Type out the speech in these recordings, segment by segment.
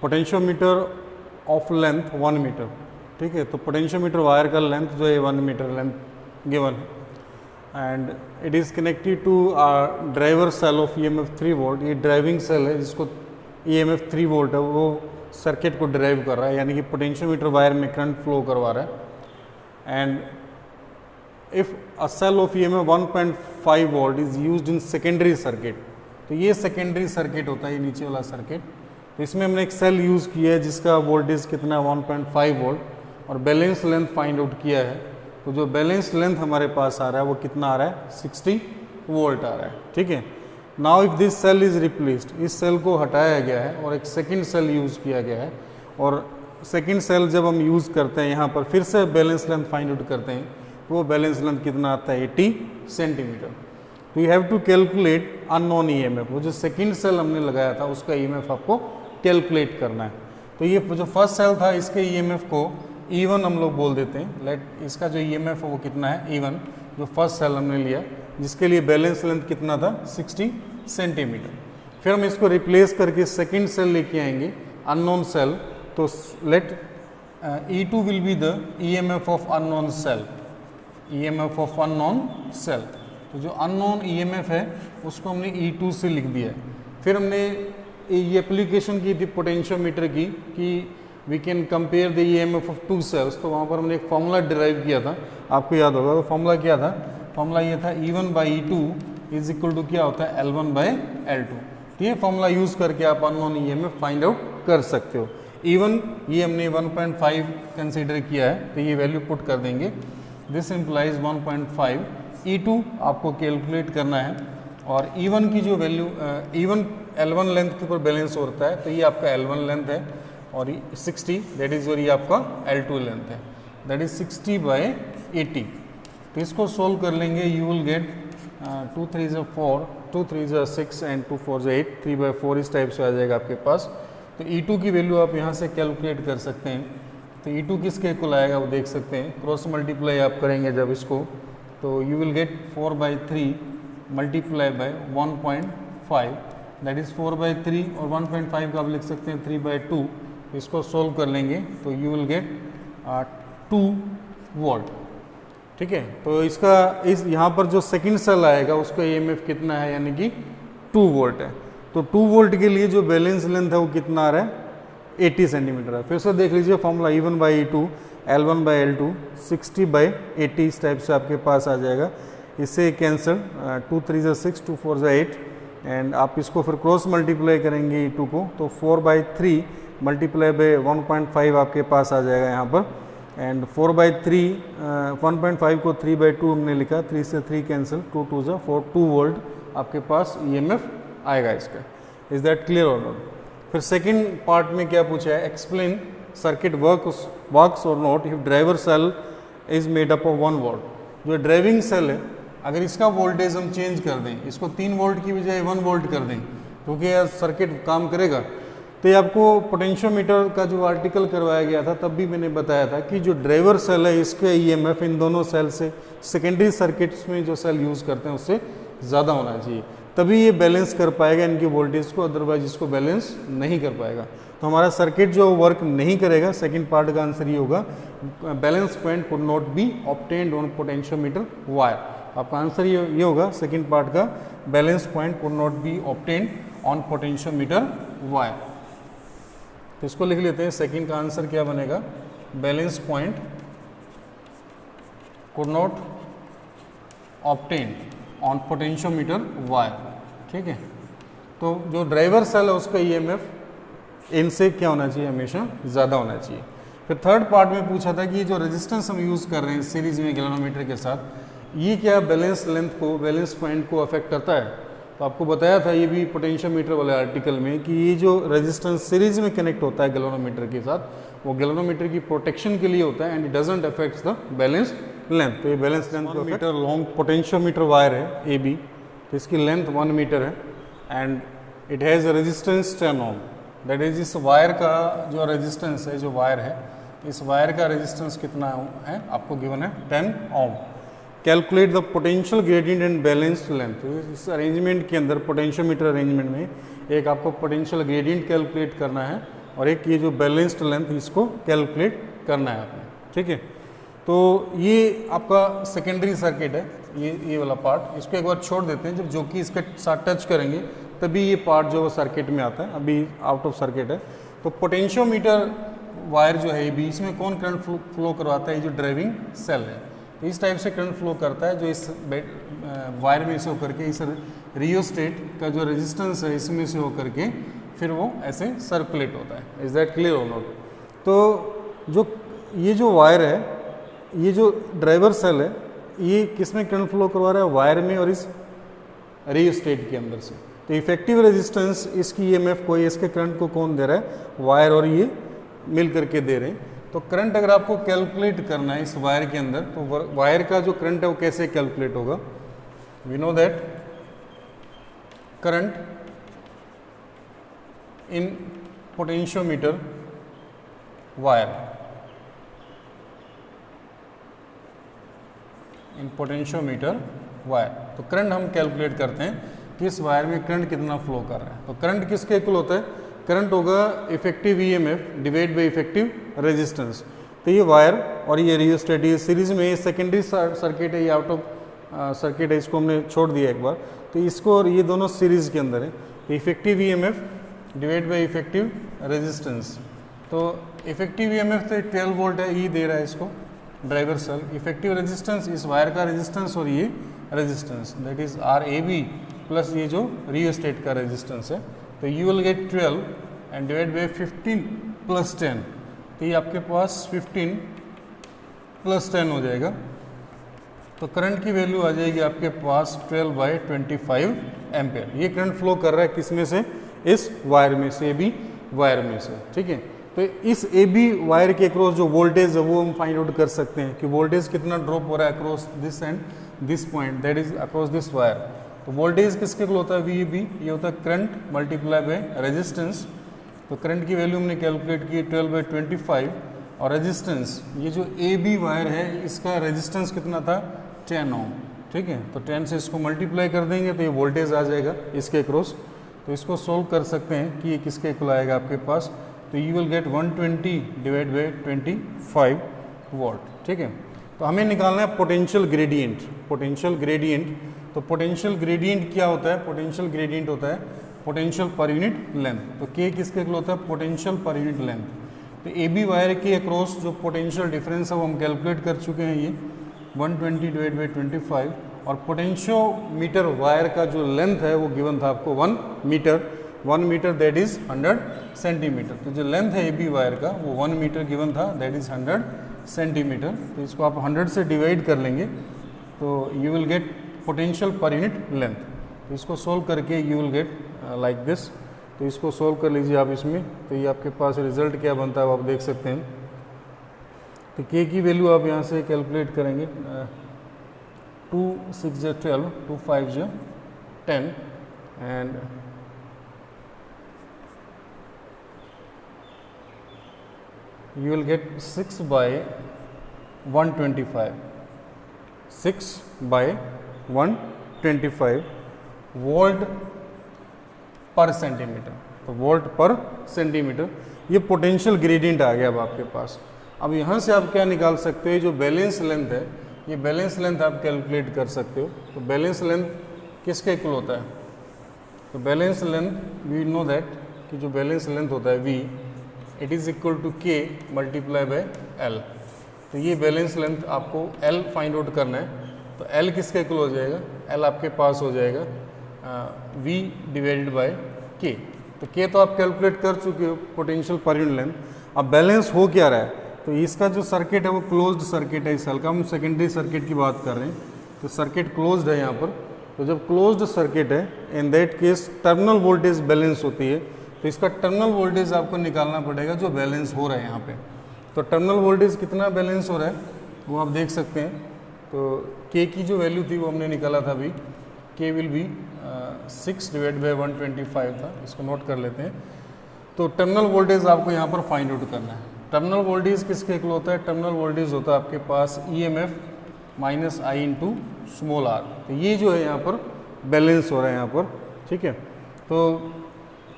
Potentiometer of length 1 metre, ठीक है। तो पोटेंशियोमीटर वायर का लेंथ जो है 1 मीटर लेंथ गिवन है and it is connected to driver cell of EMF 3 volt. ये ड्राइविंग सेल है जिसको EMF 3 वोल्ट है वो सर्किट को ड्राइव कर रहा है, यानी कि पोटेंशियोमीटर वायर में करंट फ्लो करवा रहा है। And if a cell of EMF 1.5 volt is used in secondary circuit, तो ये सेकेंडरी सर्किट होता है, ये नीचे वाला सर्किट। तो इसमें हमने एक सेल यूज़ किया है जिसका वोल्टेज कितना है 1.5 वोल्ट और बैलेंस लेंथ फाइंड आउट किया है। तो जो बैलेंस लेंथ हमारे पास आ रहा है वो कितना आ रहा है 60 वोल्ट आ रहा है, ठीक है। Now if this cell is replaced, इस सेल को हटाया गया है और एक सेकेंड सेल यूज़ किया गया है और सेकेंड सेल जब हम यूज़ करते हैं यहाँ पर फिर से बैलेंस लेंथ फाइंड आउट करते हैं, तो वो बैलेंस लेंथ कितना आता है 80 सेंटीमीटर। तो you have to calculate unknown EMF, वो जो सेकेंड सेल हमने लगाया था उसका EMF आपको कैलकुलेट करना है। तो ये जो फर्स्ट सेल था इसके EMF को E1 हम लोग बोल देते हैं। लेट इसका जो EMF है वो कितना है E1, जो फर्स्ट सेल हमने लिया जिसके लिए बैलेंस लेंथ कितना था 60 सेंटीमीटर। फिर हम इसको रिप्लेस करके सेकेंड सेल लेके आएंगे अननोन सेल। तो let E2 will be the EMF of unknown cell, EMF of unknown cell. तो जो अननोन EMF है उसको हमने E2 से लिख दिया है। फिर हमने ये एप्लीकेशन की थी पोटेंशियोमीटर की कि we can compare the EMF of 2 cells. तो वहाँ पर हमने एक फॉर्मूला डिराइव किया था, आपको याद होगा। तो फॉर्मूला क्या था, फॉर्मूला ये था E1/E2 इज इक्वल टू क्या होता है L1/L2। तो ये फॉर्मूला यूज़ करके आप अननोन EMF फाइंड आउट कर सकते हो। E1 ये हमने 1.5 कंसिडर किया है तो ये वैल्यू पुट कर देंगे, दिस इम्प्लाइज 1.5। E2 आपको कैलकुलेट करना है और E1 की जो वैल्यू E1 L1 लेंथ के ऊपर बैलेंस होता है, तो ये आपका L1 लेंथ है और 60 दैट इज़ और ये आपका L2 लेंथ है, दैट इज़ 60/80। तो इसको सोल्व कर लेंगे, यू विल गेट 2 3 4, 2 3 6 एंड 2 4 8, 3/4 इस टाइप से आ जाएगा आपके पास। तो E2 की वैल्यू आप यहाँ से कैलकुलेट कर सकते हैं। तो E2 किसके इक्वल आएगा वो देख सकते हैं, क्रॉस मल्टीप्लाई आप करेंगे जब इसको, तो you will gate 4/3 multiply by 1.5 that is 4/3 और 1.5 का आप लिख सकते हैं 3/2। इसको सोल्व कर लेंगे तो यू विल गेट 2 वोल्ट, ठीक है। तो इसका इस यहाँ पर जो सेकंड सेल आएगा उसका EMF कितना है, यानी कि 2 वोल्ट है। तो 2 वोल्ट के लिए जो बैलेंस लेंथ है वो कितना आ रहा है 80 सेंटीमीटर है। फिर से देख लीजिए फॉर्मूला E1/E2 L1/L2 60/80 इस टाइप से आपके पास आ जाएगा। इससे कैंसिल 2 3 6, 2 4 8 एंड आप इसको फिर क्रॉस मल्टीप्लाई करेंगे E2 को, तो 4/3 मल्टीप्लाई बाय 1.5 आपके पास आ जाएगा यहाँ पर एंड 4/3 1.5 को 3/2 हमने लिखा, 3 से 3 कैंसिल, 2 2 4, 2 वोल्ट आपके पास EMF आएगा इसका। इज दैट क्लियर और नॉट? फिर सेकंड पार्ट में क्या पूछा है, एक्सप्लेन सर्किट वर्क्स और not if driver cell is made up of 1 volt. जो ड्राइविंग सेल है अगर इसका वोल्टेज हम चेंज कर दें, इसको 3 वोल्ट की बजाय 1 वोल्ट कर दें, क्योंकि यह सर्किट काम करेगा। तो ये आपको पोटेंशियोमीटर का जो आर्टिकल करवाया गया था तब भी मैंने बताया था कि जो ड्राइवर सेल है इसके EMF इन दोनों सेल से सेकेंडरी सर्किट्स में जो सेल यूज़ करते हैं उससे ज़्यादा होना चाहिए, तभी ये बैलेंस कर पाएगा इनकी वोल्टेज को, अदरवाइज इसको बैलेंस नहीं कर पाएगा। तो हमारा सर्किट जो वर्क नहीं करेगा। सेकंड पार्ट का आंसर ये होगा, balance point could not be obtained on potentiometer wire. आपका आंसर ये होगा सेकंड पार्ट का, balance point could not be obtained on potentiometer wire. तो इसको लिख लेते हैं, सेकंड का आंसर क्या बनेगा, balance point could not obtained on potentiometer wire, ठीक है। तो जो ड्राइवर सेल है उसका EMF इनसे क्या होना चाहिए, हमेशा ज़्यादा होना चाहिए। फिर थर्ड पार्ट में पूछा था कि जो रेजिस्टेंस हम यूज़ कर रहे हैं सीरीज में गैल्वेनोमीटर के साथ, ये क्या बैलेंस लेंथ को, बैलेंस पॉइंट को अफेक्ट करता है। तो आपको बताया था ये भी पोटेंशियोमीटर वाले आर्टिकल में कि ये जो रेजिस्टेंस सीरीज में कनेक्ट होता है गैल्वेनोमीटर के साथ, वो गैल्वेनोमीटर की प्रोटेक्शन के लिए होता है and it doesn't affects the balance length. तो ये balance length 1 metre long potentiometer wire है AB, तो इसकी लेंथ 1 मीटर है and it has resistance 10 ohm. That is इस वायर का जो रेजिस्टेंस है, जो वायर है, इस वायर का रेजिस्टेंस कितना है आपको गिवन है 10 ohm. Calculate the potential gradient and balanced length. इस अरेंजमेंट के अंदर पोटेंशियोमीटर अरेंजमेंट में एक आपको पोटेंशियल ग्रेडियंट कैलकुलेट करना है और एक ये जो बैलेंस्ड लेंथ, इसको कैलकुलेट करना है आपने, ठीक है। तो ये आपका सेकेंडरी सर्किट है, ये वाला पार्ट, इसको एक बार छोड़ देते हैं, जब जो कि इसके साथ टच करेंगे तभी ये पार्ट जो वो सर्किट में आता है, अभी आउट ऑफ सर्किट है। तो पोटेंशियोमीटर वायर जो है ये भी, इसमें कौन करंट फ्लो करवाता है, ये जो ड्राइविंग सेल है, तो इस टाइप से करंट फ्लो करता है, जो इस वायर में से होकर के इस रियोस्टेट का जो रेजिस्टेंस है इसमें से होकर के फिर वो ऐसे सर्कुलेट होता है। इज दैट क्लियर और नॉट? तो जो ये जो वायर है, ये जो ड्राइवर सेल है, ये किस में करंट फ्लो करवा रहा है, वायर में और इस रियोस्टेट के अंदर से। तो इफेक्टिव रेजिस्टेंस इसकी ईएमएफ को, इसके करंट को कौन दे रहा है, वायर और ये मिल करके दे रहे हैं। तो करंट अगर आपको कैलकुलेट करना है इस वायर के अंदर, तो वायर का जो करंट है वो कैसे कैलकुलेट होगा? We know that current in potentiometer wire, in potentiometer wire, तो करंट हम कैलकुलेट करते हैं कि इस वायर में करंट कितना फ्लो कर रहा है। तो करंट किसके इक्वल होता है? करंट होगा effective EMF divide by effective resistance. तो ये वायर और ये रियोस्टेट, ये सीरीज में, ये सेकेंडरी सर्किट है, ये आउट ऑफ सर्किट है, इसको हमने छोड़ दिया एक बार। तो इसको और ये दोनों सीरीज के अंदर है। तो effective EMF divide by effective resistance, तो इफेक्टिव ईएमएफ तो 12 वोल्ट है, ये दे रहा है इसको ड्राइवर सेल। इफेक्टिव रेजिस्टेंस इस वायर का रेजिस्टेंस और ये resistance, that is RAB plus ये जो रियोस्टेट का रेजिस्टेंस है। तो you will gate 12 and divide by 15 plus 10, तो ये आपके पास 15 प्लस 10 हो जाएगा। तो करंट की वैल्यू आ जाएगी आपके पास 12/25 एम्पेयर। ये करंट फ्लो कर रहा है किस में से? इस वायर में से, AB वायर में से, ठीक है। तो इस AB वायर के अक्रॉस जो वोल्टेज है वो हम फाइंड आउट कर सकते हैं कि वोल्टेज कितना ड्रॉप हो रहा है across this and this point, that is across this wire. तो वोल्टेज किसके इक्वल होता है? VAB, ये होता है करंट मल्टीप्लाई बाय रेजिस्टेंस। तो करंट की वैल्यू हमने कैलकुलेट की 12/25, और रेजिस्टेंस, ये जो AB वायर है इसका रेजिस्टेंस कितना था? 10 ओम, ठीक है। तो 10 से इसको मल्टीप्लाई कर देंगे तो ये वोल्टेज आ जाएगा इसके अक्रॉस। तो इसको सोल्व कर सकते हैं कि ये किसके इक्वल आएगा आपके पास। तो you will gate 120 divide by 25 volt, ठीक है। तो हमें निकालना है पोटेंशियल ग्रेडियंट। पोटेंशियल ग्रेडियंट, तो पोटेंशियल ग्रेडियंट क्या होता है? पोटेंशियल ग्रेडियंट होता है पोटेंशियल पर यूनिट लेंथ। तो K किसके इक्वल होता है? Potential per unit length. तो AB वायर के अक्रॉस जो पोटेंशियल डिफरेंस है वो हम कैलकुलेट कर चुके हैं, ये 120 डिवाइड बाई 25, और पोटेंशियोमीटर वायर का जो लेंथ है वो गिवन था आपको 1 metre. 1 metre that is 100 centimetre. तो जो लेंथ है AB वायर का वो 1 मीटर गिवन था, दैट इज 100 सेंटीमीटर। तो इसको आप 100 से डिवाइड कर लेंगे तो you will get potential per unit length. तो इसको सोल्व करके you will get like this. तो इसको सोल्व कर लीजिए आप इसमें, तो ये आपके पास रिजल्ट क्या बनता है वो आप देख सकते हैं। तो K की वैल्यू आप यहाँ से कैलकुलेट करेंगे, 2 6 12, 2 5 10, and you will get 6/125, 6/125 volt पर सेंटीमीटर। तो वोल्ट पर सेंटीमीटर, ये पोटेंशियल ग्रेडियंट आ गया अब आपके पास। अब यहाँ से आप क्या निकाल सकते हो? जो बैलेंस लेंथ है, ये बैलेंस लेंथ आप कैलकुलेट कर सकते हो। तो बैलेंस लेंथ किसके इक्वल होता है? तो balance length, we know that कि जो बैलेंस लेंथ होता है V, it is equal to K multiply by L। तो ये बैलेंस लेंथ आपको L फाइंड आउट करना है। तो L किसके इक्वल हो जाएगा? L आपके पास हो जाएगा V डिवाइडेड बाय K। तो K तो आप कैलकुलेट कर चुके हो, पोटेंशियल पर यूनिट लेंथ। अब बैलेंस हो क्या रहा है? तो इसका जो सर्किट है वो क्लोज्ड सर्किट है। इस साल का हम सेकेंडरी सर्किट की बात कर रहे हैं। तो सर्किट क्लोज्ड है यहाँ पर। तो जब क्लोज्ड सर्किट है, in that case terminal voltage balance होती है। तो इसका टर्मिनल वोल्टेज आपको निकालना पड़ेगा जो बैलेंस हो रहा है यहाँ पे। तो टर्मिनल वोल्टेज कितना बैलेंस हो रहा है वो आप देख सकते हैं। तो K की जो वैल्यू थी वो हमने निकाला था अभी, K will be 6 divide by 125 था, इसको नोट कर लेते हैं। तो टर्मिनल वोल्टेज आपको यहाँ पर फाइंड आउट करना है। टर्मिनल वोल्टेज किसके इक्वल होता है? टर्मिनल वोल्टेज होता है आपके पास EMF minus I into small r। तो ये जो है यहाँ पर बैलेंस हो रहा है यहाँ पर, ठीक है। तो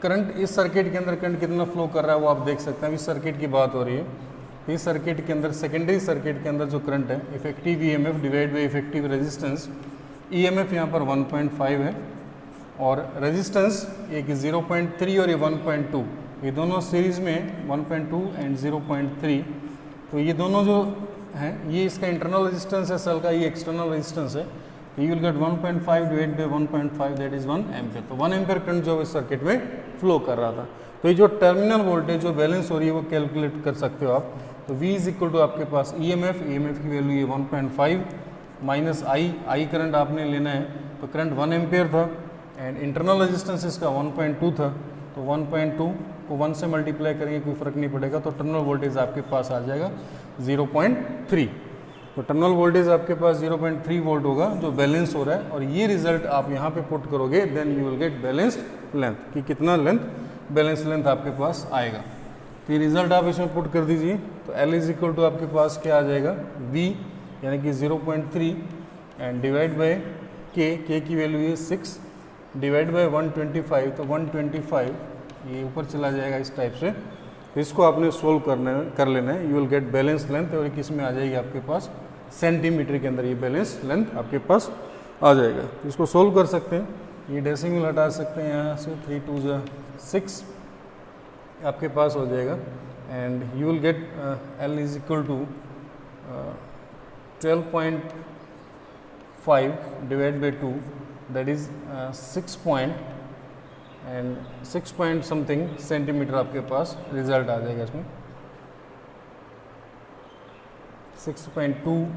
करंट इस सर्किट के अंदर करंट कितना फ्लो कर रहा है वो आप देख सकते हैं। इस सर्किट की बात हो रही है, इस सर्किट के अंदर सेकेंडरी सर्किट के अंदर जो करंट है effective EMF divide by effective resistance, EMF यहाँ पर 1.5 है और रेजिस्टेंस एक 0.3 और ये 1.2, ये दोनों सीरीज में 1.2 एंड 0.3, तो ये दोनों जो हैं ये इसका इंटरनल रेजिस्टेंस है सेल का, ये एक्सटर्नल रेजिस्टेंस है। You will gate 1.5 divide by 1.5 that is 1 ampere. तो 1 एम्पियर करंट जो इस सर्किट में फ्लो कर रहा था। तो ये जो टर्मिनल वोल्टेज जो बैलेंस हो रही है वो कैलकुलेट कर सकते हो आप। तो V इज इक्वल टू आपके पास ईएमएफ की वैल्यू ये 1.5 माइनस आई करंट आपने लेना है, तो करंट 1 एम्पियर था एंड इंटरनल रेजिस्टेंस इसका 1.2 था, तो 1.2 को 1 से मल्टीप्लाई करेंगे कोई फ़र्क नहीं पड़ेगा, तो टर्मिनल वोल्टेज आपके पास आ जाएगा 0.3। तो टर्मिनल वोल्टेज आपके पास 0.3 वोल्ट होगा जो बैलेंस हो रहा है, और ये रिजल्ट आप यहाँ पे पुट करोगे then you will get balanced length, कि कितना लेंथ बैलेंस लेंथ आपके पास आएगा। तो ये रिजल्ट आप इसमें पुट कर दीजिए। तो L इज इक्वल टू आपके पास क्या आ जाएगा, V यानी कि 0.3 एंड डिवाइड बाय K की वैल्यू है 6 डिवाइड बाय 125, तो 125 ये ऊपर चला जाएगा इस टाइप से। तो इसको आपने सोल्व कर लेना है, you will gate balance length, और किस में आ जाएगी आपके पास सेंटीमीटर के अंदर ये बैलेंस लेंथ आपके पास आ जाएगा। तो इसको सोल्व कर सकते हैं, ये डेसिमल हटा सकते हैं यहाँ से, 3 2 6 आपके पास हो जाएगा and you will get L is equal to 12.5 divide by 2 that is 6 point something centimetre आपके पास रिजल्ट आ जाएगा इसमें, 6.25